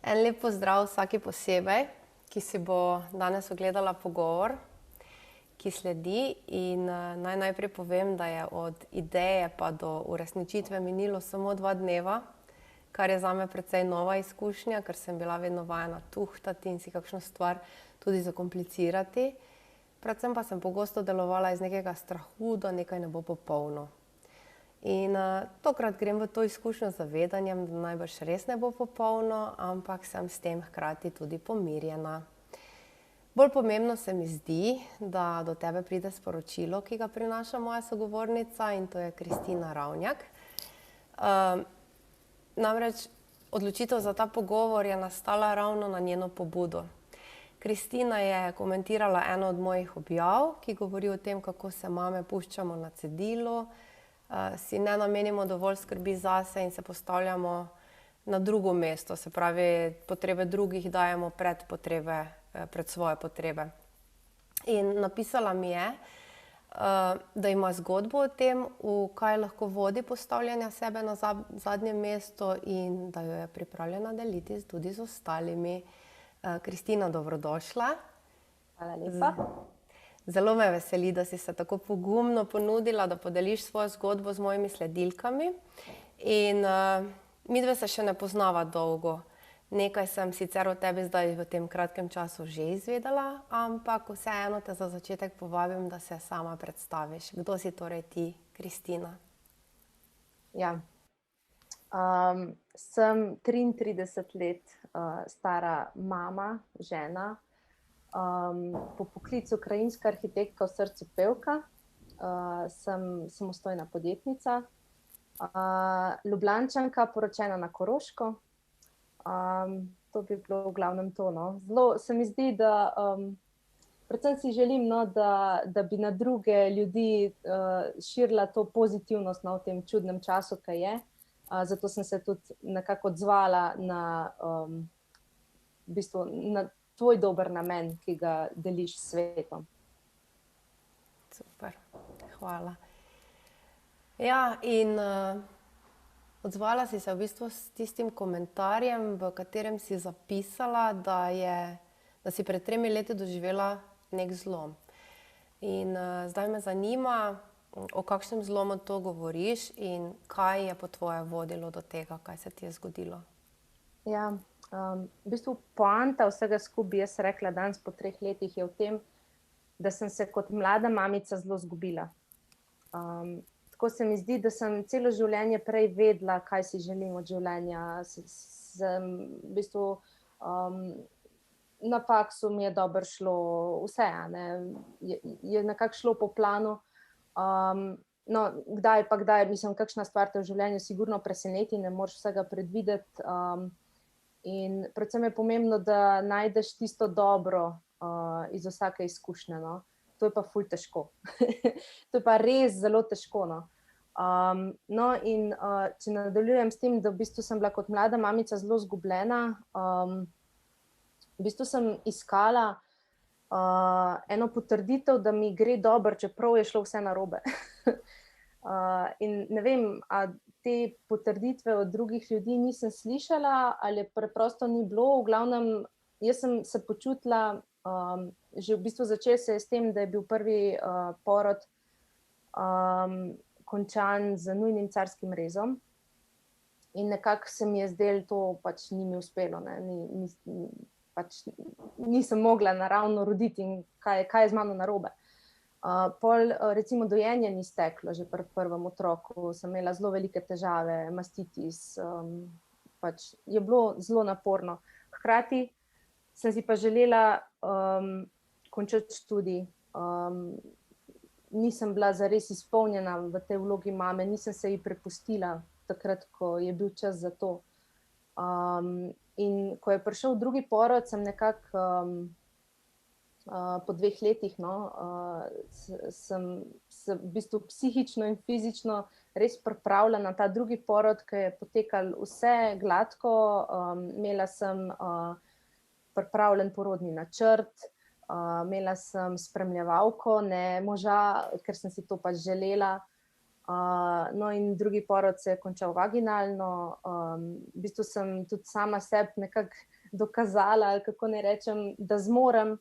En lep pozdrav vsaki posebej, ki si bo danes ogledala pogovor, ki sledi. In naj najprej povem, da je od ideje pa do uresničitve minilo samo 2 dneva, kar je zame precej nova izkušnja, ker sem bila vedno vajena tuhtati in si kakšno stvar tudi zakomplicirati. Predvsem pa sem pogosto delovala iz nekega strahu, da nekaj ne bo popolno. In tokrat grem v to izkušnjo z zavedanjem, da najbrž res ne bo popolno, ampak sem s tem hkrati tudi pomirjena. Bolj pomembno se mi zdi, da do tebe pride sporočilo, ki ga prinaša moja sogovornica, in to je Kristina Ravnjak. Namreč odločitev za ta pogovor je nastala ravno na njeno pobudo. Kristina je komentirala eno od mojih objav, ki govori o tem, kako se mame puščamo na cedilu, si ne namenimo dovolj skrbi zase in se postavljamo na drugo mesto, se pravi, potrebe drugih dajemo pred svoje potrebe. In napisala mi je, da ima zgodbo o tem, v kaj lahko vodi postavljanja sebe na zadnje mesto, in da jo je pripravljena deliti tudi z ostalimi. Kristina, dobrodošla. Hvala lepa. Zelo me veseli, da si se tako pogumno ponudila, da podeliš svojo zgodbo z mojimi sledilkami. In midve se še ne poznava dolgo. Nekaj sem sicer o tebi zdaj v tem kratkem času že izvedela, ampak vseeno te za začetek povabim, da se sama predstaviš. Kdo si torej ti, Kristina? Ja. Sem 33 let stara mama, žena, po poklicu krajinska arhitektka, v srcu pevka, sem samostojna podjetnica, Ljubljančanka, poročena na Koroško. To bi bilo v glavnem to, no. Zelo se mi zdi, da predvsem si želim, no, da bi na druge ljudi širila to pozitivnost, no, v tem čudnem času, ki je. Zato sem se tudi nekako odzvala na, v bistvu, na tvoj dober namen, ki ga deliš s svetom. Super, hvala. Ja, in odzvala si se v bistvu s tistim komentarjem, v katerem si zapisala, da si pred 3 leti doživela nek zlom. In zdaj me zanima, o kakšnem zlomu to govoriš in kaj je po tvoje vodilo do tega, kaj se ti je zgodilo? Ja, v bistvu poanta vsega skupaj, bi jaz rekla danes po 3 letih, je v tem, da sem se kot mlada mamica zelo izgubila. Tako se mi zdi, da sem celo življenje prej vedela, kaj si želim od življenja. Sem v bistvu na faksu mi je dobro šlo, vse, a ne, je nekako šlo po planu. No, kdaj pa kdaj, mislim, kakšna stvar te v življenju sigurno preseneti, ne moreš vsega predvideti. In predvsem je pomembno, da najdeš tisto dobro iz vsake izkušnje, no. To je pa ful težko. To je pa res zelo težko, no. No, in če nadaljujem s tem, da v bistvu sem bila kot mlada mamica zelo izgubljena, v bistvu sem iskala eno potrditev, da mi gre dobro, čeprav je šlo vse narobe. In ne vem, a te potrditve od drugih ljudi nisem slišala ali preprosto ni bilo. V glavnem, jaz sem se počutila, že v bistvu začelo se je s tem, da je bil prvi porod končan z nujnim carskim rezom. In nekako se mi je zdelo, to pač ni mi uspelo, ne, pač nisem mogla naravno roditi in kaj je z mano narobe. Pol recimo dojenje ni steklo, že pri prvem otroku sem imela zelo velike težave, mastitis, pač je bilo zelo naporno. Hkrati sem si pa želela končati študij. Nisem bila zares izpolnjena v tej vlogi mame, nisem se ji prepustila takrat, ko je bil čas za to. In ko je prišel drugi porod, sem nekako po 2 letih, no, sem se v bistvu psihično in fizično res pripravila na ta drugi porod, ki je potekal vse gladko. Imela sem pripravljen porodni načrt, imela sem spremljevalko, ne moža, ker sem si to pač želela. No in drugi porod se je končal vaginalno. V bistvu sem tudi sama sebi nekako dokazala, ali kako ne rečem, da zmorem,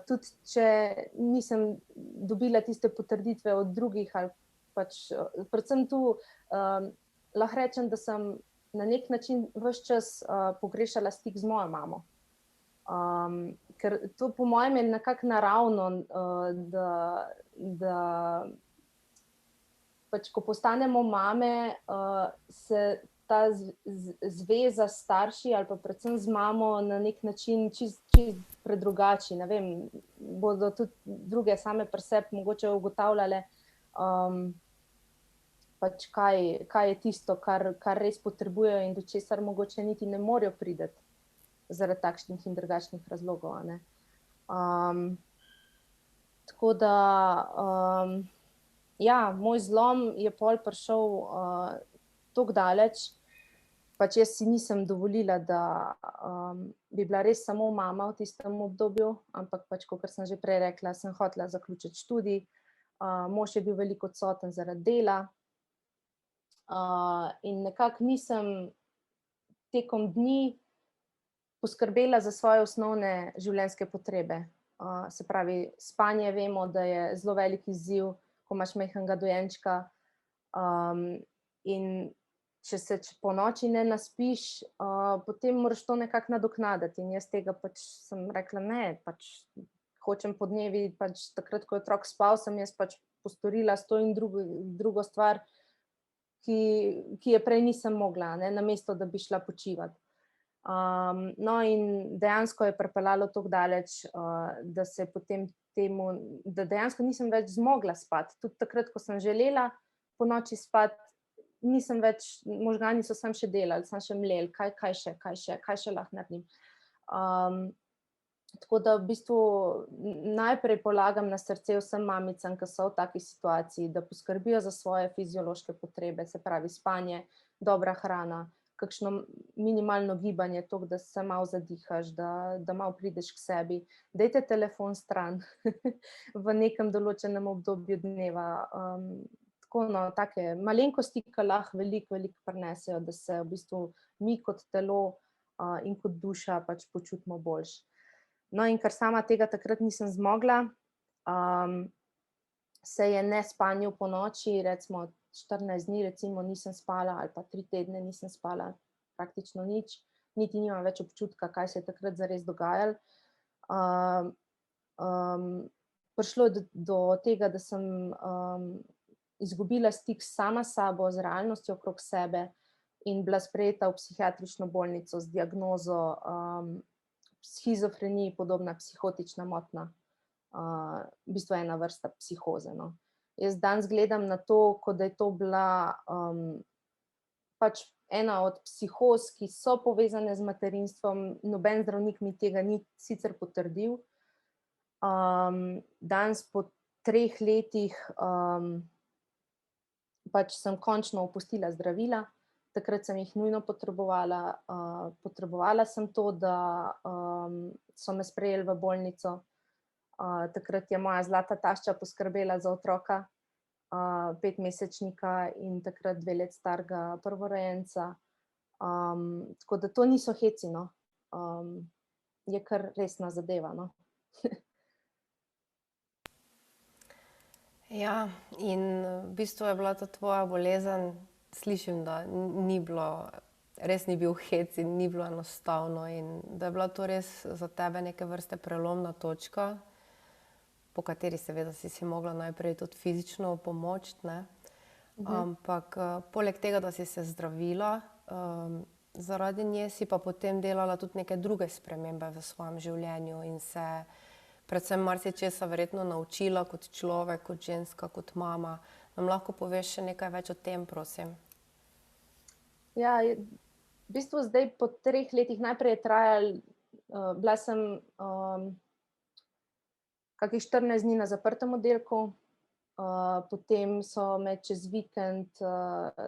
tudi če nisem dobila tiste potrditve od drugih, ali pač, predvsem tu lahko rečem, da sem na nek način ves čas pogrešala stik z mojo mamo. Ker to po mojem je nekako naravno, da pač, ko postanemo mame, se ta zveza s starši ali pa predvsem z mamo na nek način čist predrugači. Ne vem, bodo tudi druge same pri sebi mogoče ugotavljale, pač kaj je tisto, kar res potrebujejo in do česar mogoče niti ne morejo priti zaradi takšnih in drugačnih razlogov, a ne. Tako da, ja, moj zlom je pol prišel toliko daleč, pač jaz si nisem dovolila, da bi bila res samo mama v tistem obdobju, ampak pač, kakor sem že prej rekla, sem hotela zaključiti študij, mož je bil veliko odsoten zaradi dela, in nekako nisem tekom dni poskrbela za svoje osnovne življenjske potrebe. Se pravi, spanje vemo, da je zelo velik izziv, ko imaš majhnega dojenčka, in če se ponoči ne naspiš, potem moraš to nekako nadoknaditi in jaz tega pač sem rekla, ne, pač hočem podnevi, pač takrat, ko je otrok spal, sem jaz pač postorila s to in drugo stvar, ki je prej nisem mogla, ne, namesto da bi šla počivat. No, in dejansko je pripeljalo toliko daleč, da se je potem temu, da dejansko nisem več zmogla spati. Tudi takrat, ko sem želela ponoči spati, nisem več, možgani so samo še delali, samo še mleli, kaj še lahko naredim. Tako da v bistvu najprej polagam na srce vsem mamicam, ki so v taki situaciji, da poskrbijo za svoje fiziološke potrebe, se pravi spanje, dobra hrana, kakšno minimalno gibanje, toliko, da se malo zadihaš, da malo prideš k sebi. Dajte telefon stran v nekem določenem obdobju dneva. Tako, no, take malenkosti, ki lahko veliko prinesejo, da se v bistvu mi kot telo in kot duša pač počutimo boljše. No, in ker sama tega takrat nisem zmogla, se je nespanje ponoči, recimo 14 dni recimo nisem spala, ali pa 3 tedne nisem spala praktično nič, niti nimam več občutka, kaj se je takrat zares dogajalo. Prišlo je do tega, da sem izgubila stik sama s sabo, z realnostjo okrog sebe in bila sprejeta v psihiatrično bolnico z diagnozo shizofreniji podobna psihotična motnja, v bistvu ena vrsta psihoze, no. Jaz danes gledam na to, kot da je to bila pač ena od psihoz, ki so povezane z materinstvom, noben zdravnik mi tega ni sicer potrdil. Danes po 3 letih pač sem končno opustila zdravila. Takrat sem jih nujno potrebovala. Potrebovala sem to, da so me sprejeli v bolnico. Takrat je moja zlata tašča poskrbela za otroka, 5-mesečnika in takrat 2 let starega prvorojenca. Tako da to niso heci, no. Je kar resna zadeva, no. Ja, in v bistvu je bila to tvoja bolezen, slišim, da res ni bil hec in ni bilo enostavno in da je bila to res za tebe neke vrste prelomna točka, po kateri seveda si mogla najprej tudi fizično pomoč, ne. Ampak poleg tega, da si se zdravila, zaradi nje si pa potem delala tudi neke druge spremembe v svojem življenju in se predvsem marsičesa verjetno naučila kot človek, kot ženska, kot mama. Nam lahko poveš še nekaj več o tem, prosim? Ja, v bistvu zdaj po 3 letih najprej je trajalo, bila sem kakih 14 dni na zaprtem oddelku, potem so me čez vikend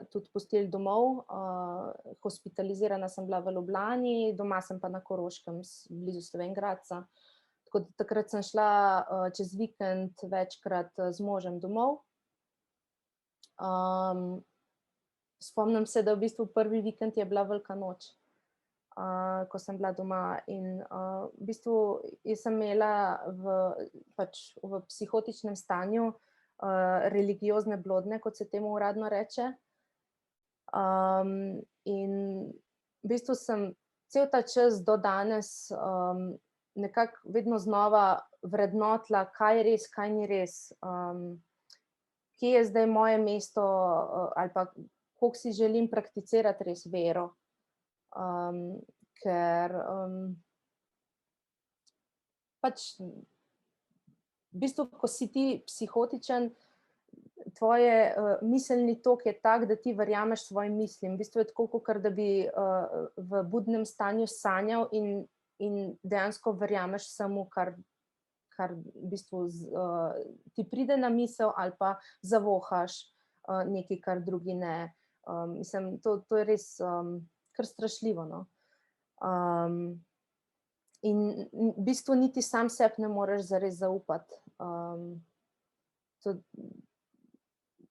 tudi pustili domov, hospitalizirana sem bila v Ljubljani, doma sem pa na Koroškem, blizu Slovenj Gradca. Tako da takrat sem šla čez vikend večkrat z možem domov. Spomnim se, da v bistvu prvi vikend je bila velika noč, ko sem bila doma in v bistvu jaz sem imela v psihotičnem stanju religiozne blodnje, kot se temu uradno reče. In v bistvu sem cel ta čas do danes nekako vedno znova vrednotila, kaj je res, kaj ni res, kje je zdaj moje mesto ali pa koliko si želim prakticirati res vero. Ker pač v bistvu, ko si ti psihotičen, tvoje miselni tok je tak, da ti verjameš svojim mislim. V bistvu je tako, kakor da bi v budnem stanju sanjal in dejansko verjameš samo, kar v bistvu ti pride na misel ali pa zavohaš nekaj, kar drugi ne. Mislim, to je res kar strašljivo, no. In v bistvu niti sam sebi ne moreš zares zaupati.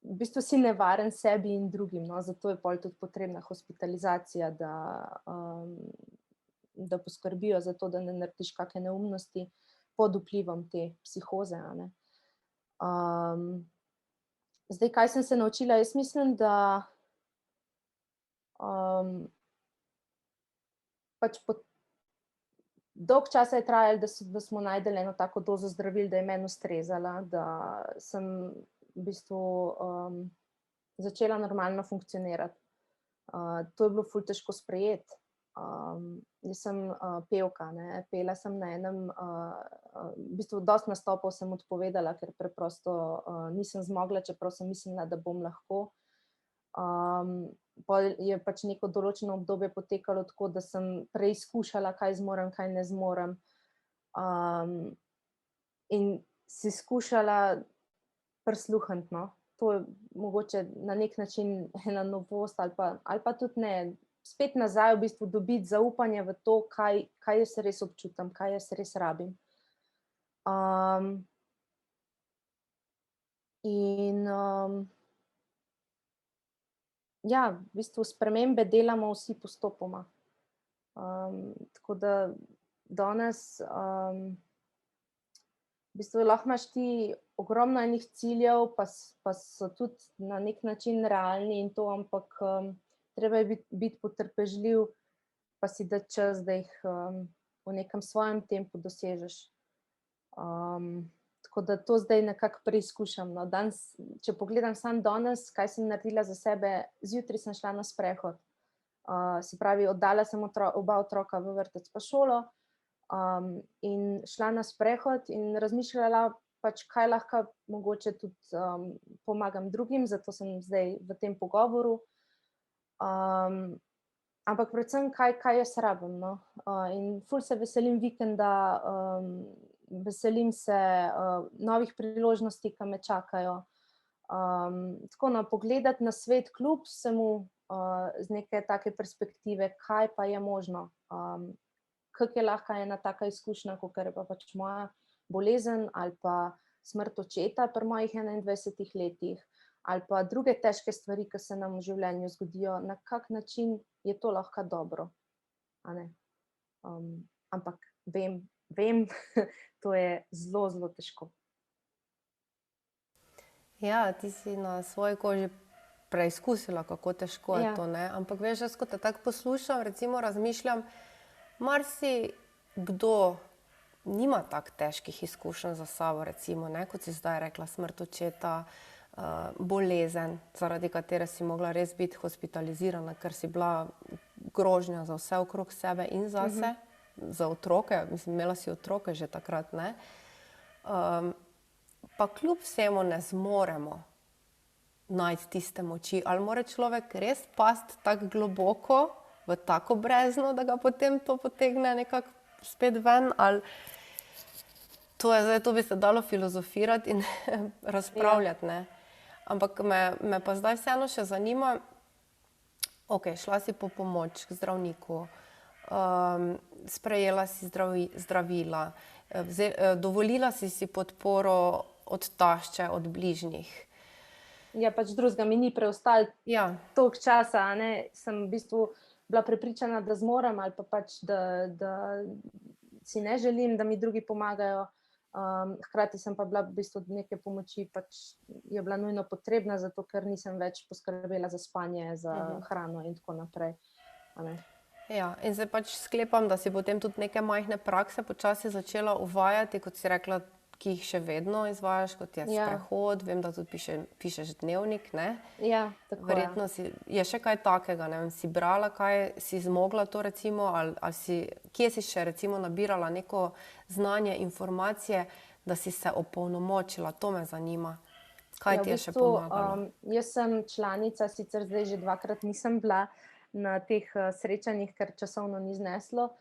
V bistvu si nevaren sebi in drugim, no, zato je pol tudi potrebna hospitalizacija, da poskrbijo za to, da ne narediš kakšne neumnosti pod vplivom te psihoze, a ne. Zdaj, kaj sem se naučila? Jaz mislim, da pač dolgo časa je trajalo, da smo našli eno tako dozo zdravil, da je meni ustrezala, da sem v bistvu začela normalno funkcionirati. To je bilo ful težko sprejeti. Jaz sem pevka, ne, pela sem na enem, v bistvu dosti nastopov sem odpovedala, ker preprosto nisem zmogla, čeprav sem mislila, da bom lahko. Pol je pač neko določeno obdobje potekalo tako, da sem preizkušala, kaj zmorem, kaj ne zmorem. In si skušala prisluhniti, no. To je mogoče na nek način ena novost ali pa tudi ne. Spet nazaj v bistvu dobiti zaupanje v to, kaj jaz res občutam, kaj jaz res rabim. Ja, v bistvu spremembe delamo vsi postopoma. Tako da danes v bistvu lahko imaš ti ogromno enih ciljev, pa so tudi na nek način realni in to, ampak treba je biti potrpežljiv, pa si dati čas, da jih v nekem svojem tempu dosežeš. Tako da to zdaj nekako preizkušam, no. Danes, če pogledam samo danes, kaj sem naredila za sebe, zjutraj sem šla na sprehod. Se pravi, oddala sem oba otroka v vrtec pa šolo in šla na sprehod in razmišljala pač, kaj lahko mogoče tudi pomagam drugim, zato sem zdaj v tem pogovoru. Ampak predvsem, kaj jaz rabim, no. In ful se veselim vikenda, veselim se novih priložnosti, ki me čakajo. Tako, no, pogledati na svet kljub vsemu z neke take perspektive, kaj pa je možno. Kako je lahko ena taka izkušnja, kakor je pa pač moja bolezen ali pa smrt očeta pri mojih 21 letih, ali pa druge težke stvari, ki se nam v življenju zgodijo, na kak način je to lahko dobro, a ne. Ampak vem, to je zelo, zelo težko. Ja, ti si na svoji koži preizkusila, kako težko je to, ne. Ampak veš, jaz ko te tako poslušam, recimo razmišljam, marsikdo nima tako težkih izkušenj za sabo, recimo, ne, kot si zdaj rekla, smrt očeta, bolezen, zaradi katere si mogla res biti hospitalizirana, ker si bila grožnja za vse okrog sebe in zase, za otroke, mislim, imela si otroke že takrat, ne. Pa kljub vsemu ne zmoremo najti tiste moči, ali mora človek res pasti tako globoko v tako brezno, da ga potem to potegne nekako spet ven, ali to bi se dalo filozofirati in razpravljati, ne. Ampak me pa zdaj vseeno še zanima, okej, šla si po pomoč k zdravniku, sprejela si zdravila, dovolila si podporo od tašče, od bližnjih. Ja, pač drugega mi ni preostalo Ja, toliko časa, a ne, sem v bistvu bila prepričana, da zmorem ali pa pač, da si ne želim, da mi drugi pomagajo. Hkrati sem pa bila v bistvu neke pomoči, pač je bila nujno potrebna, zato ker nisem več poskrbela za spanje, za hrano in tako naprej. A ne. ja. In zdaj pač sklepam, da si potem tudi neke majhne prakse počasi začela uvajati, kot si rekla, ki jih še vedno izvajaš, kot je Ja. sprehod, vem, da tudi pišeš dnevnik, ne? Ja, tako je. Verjetno je še kaj takega, ne vem, si brala, kaj si zmogla to recimo, ali kje si še recimo nabirala neko znanje, informacije, da si se opolnomočila, to me zanima. Kaj Ja, ti v je še bistvu, pomagalo? jaz sem članica, sicer zdaj že 2-krat nisem bila na teh srečanjih, ker časovno ni zneslo,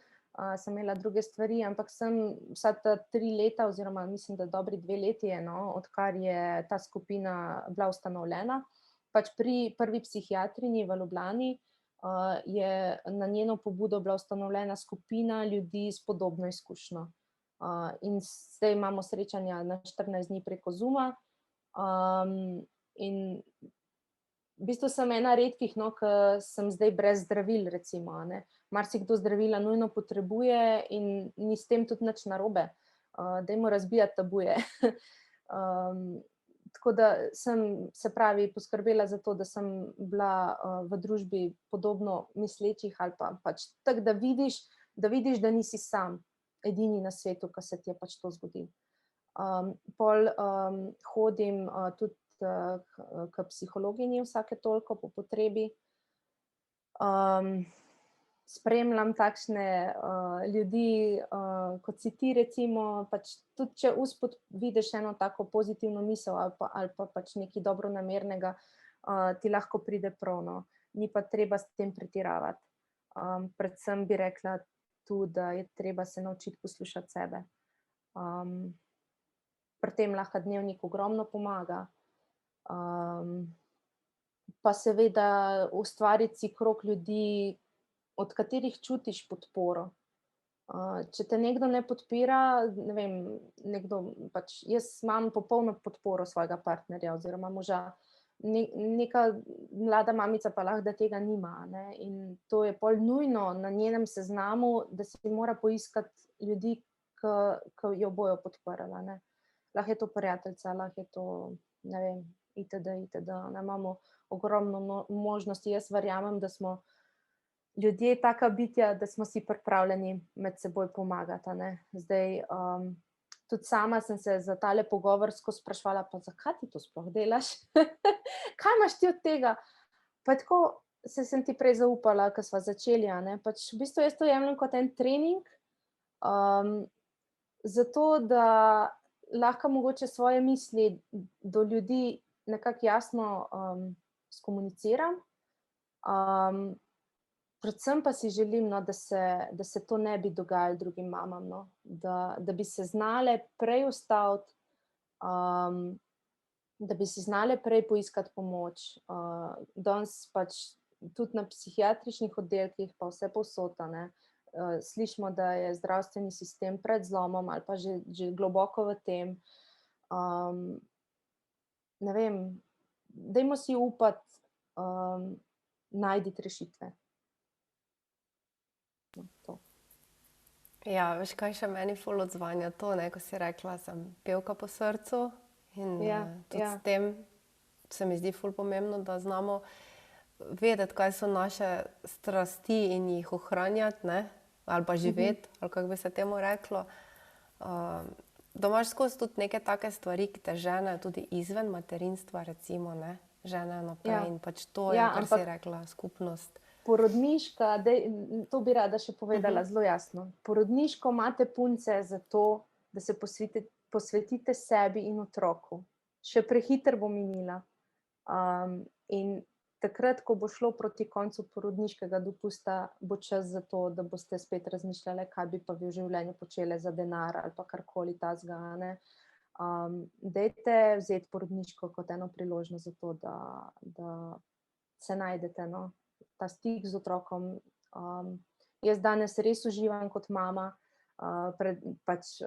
sem imela druge stvari, ampak sem vsa ta 3 leta oziroma mislim, da dobri 2 leti je, no, odkar je ta skupina bila ustanovljena. Pač pri prvi psihiatrinji v Ljubljani je na njeno pobudo bila ustanovljena skupina ljudi s podobno izkušnjo. In zdaj imamo srečanja na 14 dni preko Zooma. In v bistvu sem ena redkih, no, ki sem zdaj brez zdravil, recimo, a ne. Marsikdo zdravila nujno potrebuje in ni s tem tudi nič narobe. Dajmo razbijati tabuje. Tako da sem, se pravi, poskrbela za to, da sem bila v družbi podobno mislečih ali pa pač tako, da vidiš, da nisi sam, edini na svetu, ki se ti je pač to zgodilo. Pol hodim tudi k psihologinji vsake toliko po potrebi. Spremljam takšne ljudi, kot si ti recimo, pač tudi če usput vidiš eno tako pozitivno misel ali pa pač nekaj dobronamernega, ti lahko pride prav, no. Ni pa treba s tem pretiravati. Predvsem bi rekla tu, da je treba se naučiti poslušati sebe. Pri tem lahko dnevnik ogromno pomaga. Pa seveda ustvariti si krog ljudi, od katerih čutiš podporo. Če te nekdo ne podpira, ne vem, nekdo pač, jaz imam popolno podporo svojega partnerja oziroma moža, neka mlada mamica pa lahko da tega nima, a ne, in to je pol nujno na njenem seznamu, da si mora poiskati ljudi, ki jo bojo podprli, a ne. Lahko je to prijateljica, lahko je to, ne vem, itd., ne, imamo ogromno možnosti. Jaz verjamem, da smo ljudje taka bitja, da smo si pripravljeni med seboj pomagati, a ne. Zdaj, tudi sama sem se za tale pogovor skozi spraševala, pa zakaj ti to sploh delaš? Kaj imaš ti od tega? Pa tako, sem ti prej zaupala, ko sva začeli, a ne, pač v bistvu jaz to jemljem kot en trening, zato da lahko mogoče svoje misli do ljudi nekako jasno skomuniciram. Predvsem pa si želim, no, da se to ne bi dogajalo drugim mamam, no. Da bi se znale prej ustaviti, da bi si znale prej poiskati pomoč. Danes pač tudi na psihiatričnih oddelkih pa vsepovsod, a ne, slišimo, da je zdravstveni sistem pred zlomom ali pa že globoko v tem. Ne vem, dajmo si upati najti rešitve. No, to. Ja, veš, kaj še meni ful odzvanja to, ne, ko si rekla, sem pevka po srcu in tudi s tem se mi zdi ful pomembno, da znamo vedeti, kaj so naše strasti in jih ohranjati, ne, ali pa živeti, ali kako bi se temu reklo. Da imaš skozi tudi neke take stvari, ki te ženejo tudi izven materinstva, recimo, ne, ženejo naprej in pač to je, kar si rekla, skupnost. Porodniška, to bi rada še povedala zelo jasno. Porodniško imate punce zato, da se posvetite sebi in otroku. Še prehitro bo minila. In takrat, ko bo šlo proti koncu porodniškega dopusta, bo čas za to, da boste spet razmišljali, kaj bi pa vi v življenju počele za denar ali pa karkoli takega, a ne. Dajte vzeti porodniško kot eno priložnost za to, da se najdete, no. Ta stik z otrokom. Jaz danes res uživam kot mama, pač,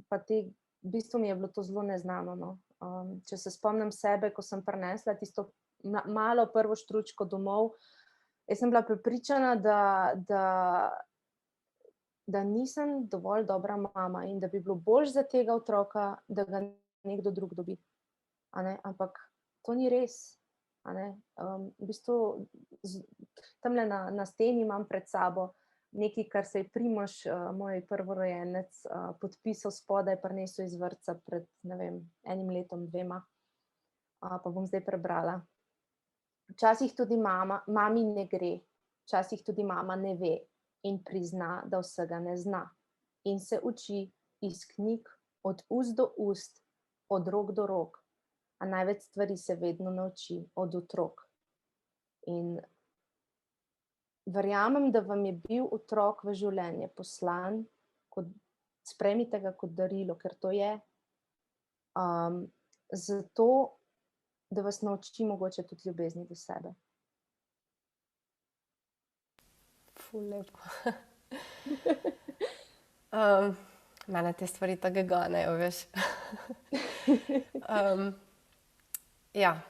pa v bistvu mi je bilo to zelo neznano, no. Če se spomnim sebe, ko sem prinesla tisto malo prvo štručko domov, jaz sem bila prepričana, da nisem dovolj dobra mama in da bi bilo boljše za tega otroka, da ga nekdo drug dobi. Ampak to ni res. V bistvu tamle na steni imam pred sabo nekaj, kar se je Primož, moj prvorojenec, podpisal spodaj, prinesel iz vrtca pred, ne vem, 1 letom, 2, pa bom zdaj prebrala. Včasih tudi mami ne gre, včasih tudi mama ne ve in prizna, da vsega ne zna. In se uči iz knjig, od ust do ust, od rok do rok, a največ stvari se vedno nauči od otrok. In verjamem, da vam je bil otrok v življenje poslan, sprejmite ga kot darilo, ker to je, zato, da vas nauči mogoče tudi ljubezni do sebe. Ful lepo. Mene te stvari tako ganejo, veš. Ja,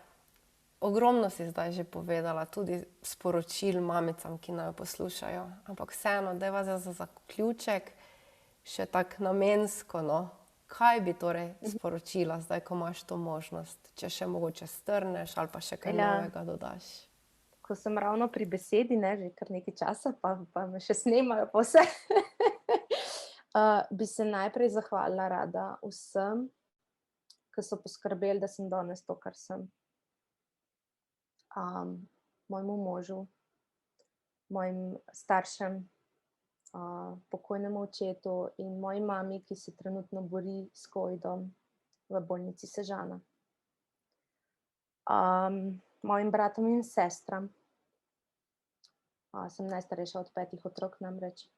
ogromno si zdaj že povedala, tudi sporočil mamicam, ki naj poslušajo. Ampak vseeno, dajva za zaključek še tako namensko, no. Kaj bi torej sporočila zdaj, ko imaš to možnost? Če še mogoče strneš ali pa še kaj novega dodaš. Ko sem ravno pri besedi, že kar nekaj časa, pa me še snemajo pa vse. Bi se najprej zahvalila rada vsem, ki so poskrbeli, da sem danes to, kar sem. Mojemu možu, mojim staršem, pokojnemu očetu in moji mami, ki se trenutno bori s covidom v bolnici Sežana. Mojim bratom in sestram. Sem najstarejša od 5 otrok namreč.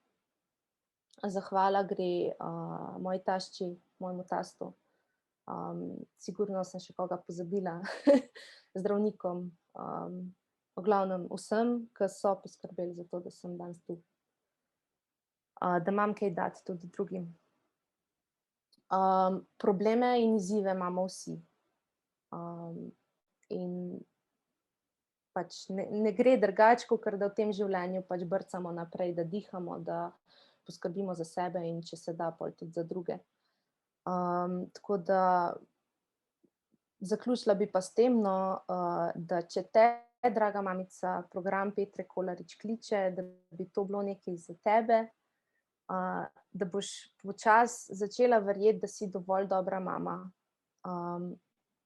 Zahvala gre moji tašči, mojemu tastu. Sigurno sem še koga pozabila, zdravnikom, v glavnem vsem, ki so poskrbeli za to, da sem danes tu. Da imam kaj dati tudi drugim. Probleme in izzive imamo vsi. In pač ne gre drugače, kakor da v tem življenju pač brcamo naprej, da dihamo, da poskrbimo za sebe in če se da, pol tudi za druge. Tako da zaključila bi pa s tem, da če te, draga mamica, program Petre Kolarič kliče, da bi to bilo nekaj za tebe, da boš počasi začela verjeti, da si dovolj dobra mama,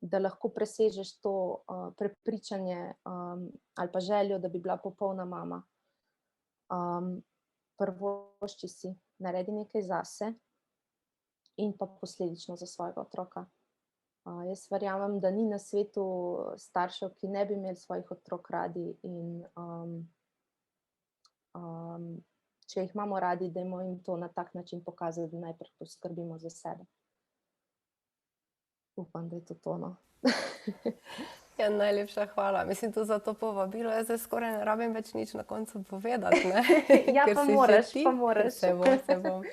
da lahko presežeš to prepričanje ali pa željo, da bi bila popolna mama. Privošči si, naredi nekaj zase in pa posledično za svojega otroka. Jaz verjamem, da ni na svetu staršev, ki ne bi imeli svojih otrok radi in če jih imamo radi, dajmo jim to na tak način pokazati, da najprej poskrbimo za sebe. Upam, da je to to, no. Ja, najlepša hvala. Mislim, tudi za to povabilo. Jaz zdaj skoraj ne rabim več nič na koncu povedati, ne? Ja, pa moraš. Se bom.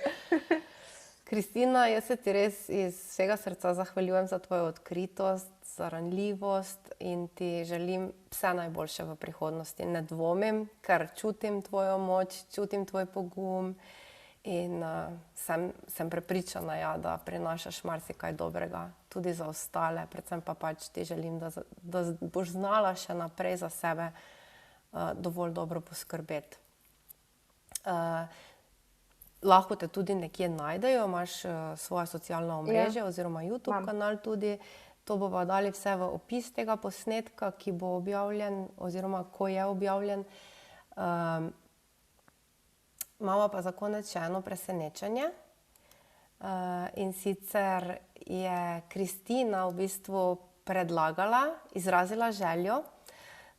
Kristina, jaz se ti res iz vsega srca zahvaljujem za tvojo odkritost, za ranljivost in ti želim vse najboljše v prihodnosti. Ne dvomim, ker čutim tvojo moč, čutim tvoj pogum in sem prepričana, ja, da prinašaš marsikaj dobrega tudi za ostale. Predvsem pa pač ti želim, da boš znala še naprej za sebe dovolj dobro poskrbeti. Lahko te tudi nekje najdejo, imaš svoje socialno omrežje oziroma YouTube kanal tudi. To bova dali vse v opis tega posnetka, ki bo objavljen oziroma ko je objavljen. Imamo pa za konec še eno presenečenje. In sicer je Kristina v bistvu predlagala, izrazila željo,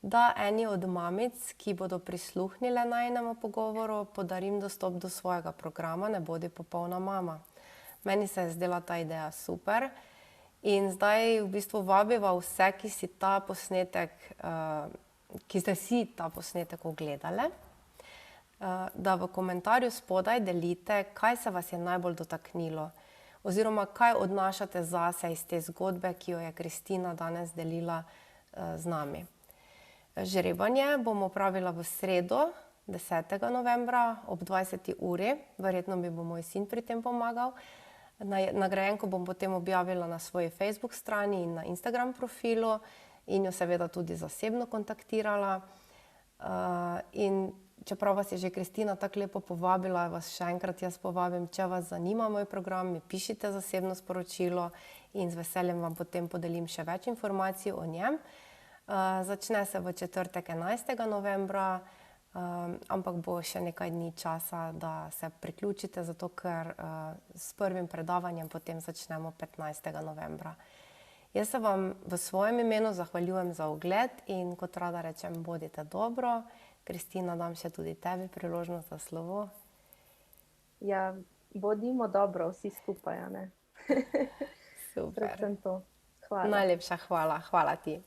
da eni od mamic, ki bodo prisluhnile najinemu pogovoru, podarim dostop do svojega programa Ne bodi popolna mama. Meni se je zdela ta ideja super in zdaj v bistvu vabiva vse, ki ste si ta posnetek ogledale, da v komentarju spodaj delite, kaj se vas je najbolj dotaknilo oziroma kaj odnašate zase iz te zgodbe, ki jo je Kristina danes delila z nami. Žrebanje bom opravila v sredo, 10. novembra ob 20. uri. Verjetno mi bo moj sin pri tem pomagal. Nagrajenko bom potem objavila na svoji Facebook strani in na Instagram profilu in jo seveda tudi zasebno kontaktirala. In čeprav vas je že Kristina tako lepo povabila, vas še enkrat jaz povabim, če vas zanima moj program, mi pišite zasebno sporočilo in z veseljem vam potem podelim še več informacij o njem. Začne se v četrtek 11. novembra, ampak bo še nekaj dni časa, da se priključite, zato ker s prvim predavanjem potem začnemo 15. novembra. Jaz se vam v svojem imenu zahvaljujem za ogled in kot rada rečem, bodite dobro. Kristina, dam še tudi tebi priložnost za slovo. Ja, bodimo dobro vsi skupaj, a ne? Super. Predvsem to. Hvala. Najlepša hvala. Hvala ti.